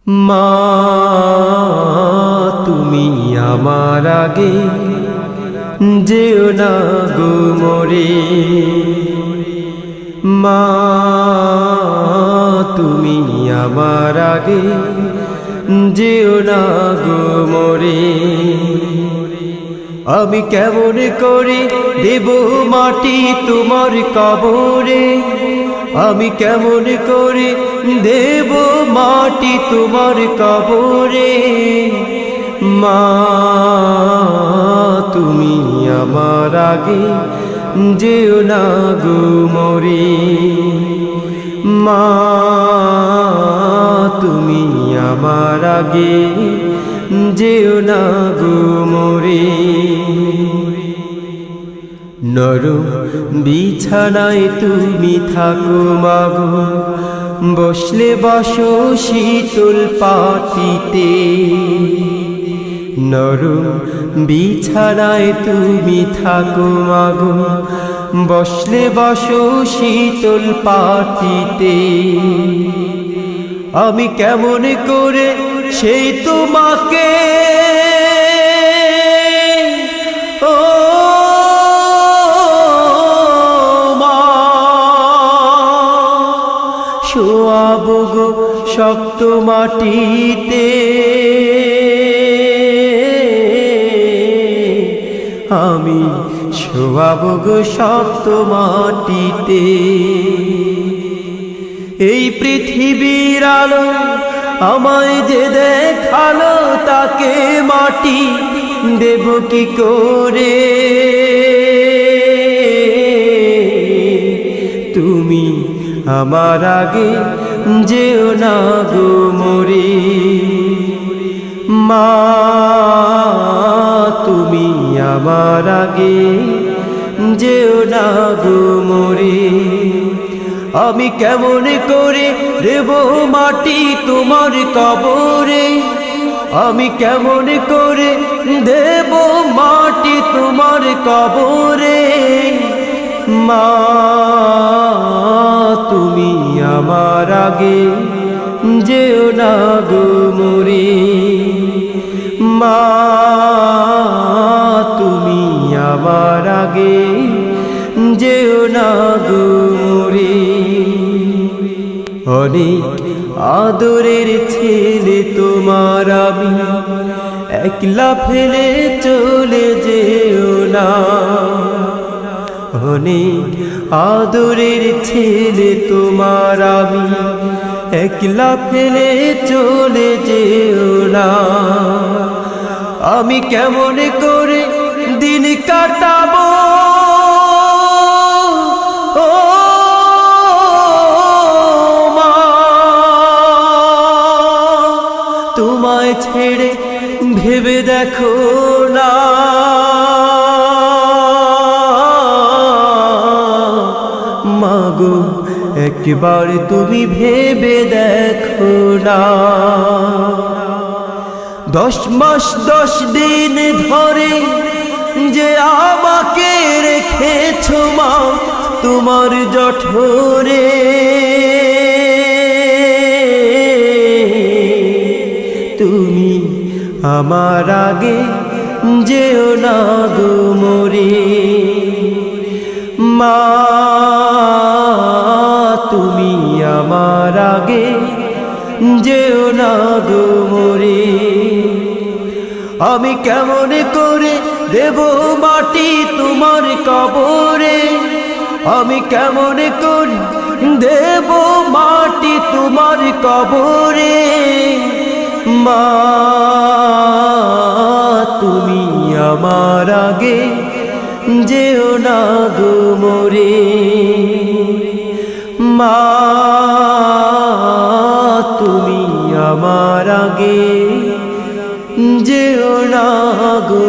মা তুমি আমার আগে যেও না গো মোরে, মা তুমি আমার আগে যেও না গো মোরে। আমি কেমন করে দেব মাটি তোমার কবরে, আমি কেমন করে দেব মাটি তোমার কবরে। মা তুমি আমার আগে যেও না গো মোরে, মা তুমি আমার আগে যেও না গো মোরে। নরম বিছানায় তুমি থাকো মাগো, বসলে বসো শীতল পাটিতে। নরম বিছানায় তুমি থাকো মাগো, বসলে বসো শীতল পাটিতে। আমি কেমন করে সেই তোমাকে শোয়াবো গো শক্ত মাটিতে। আমি শোয়াবো গো শক্ত মাটিতে। এই পৃথিবীর আলো আমায় যে দেখালো, তাকে মাটি দেব কি করে। তুমি আমার আগে যেও না গো মোরে, মা তুমি আমার আগে যেও না গো মোরে। আমি কেমন করে দেব মাটি তোমার কবরে, আমি কেমন করে দেব মাটি তোমার কবরে। মা তুমি আমার আগে যেও না গো মোরে, মা তুমি আমার আগে যেও না গো মোরে। অনেক আদরের ছেলে তোমার আমি, একলা ফেলে চলে যেও না। অনেক আদরের ছেলে তোমার আমি, একলা ফেলে চলে যেও না। আমি কেমন করে দিন কাটাবো ও মা, তোমায় ছেড়ে ভেবে দেখো না। মাগো একবার তুমি ভেবে দেখো না। 10 মাস 10 দিন ধরে যে আমাকে রেখেছো মা তোমার জঠরে। তুমি আমার আগে যেও না গো মোরে, মা তুমি আমার আগে যেও না গো মোরে। আমি কেমন করে দেব মাটি তোমার কবরে, আমি কেমন করে দেব মাটি তোমার কবরে। মা তুমি আমার আগে যেও না গো মোরে, মা তুমি আমার আগে যেও না গো।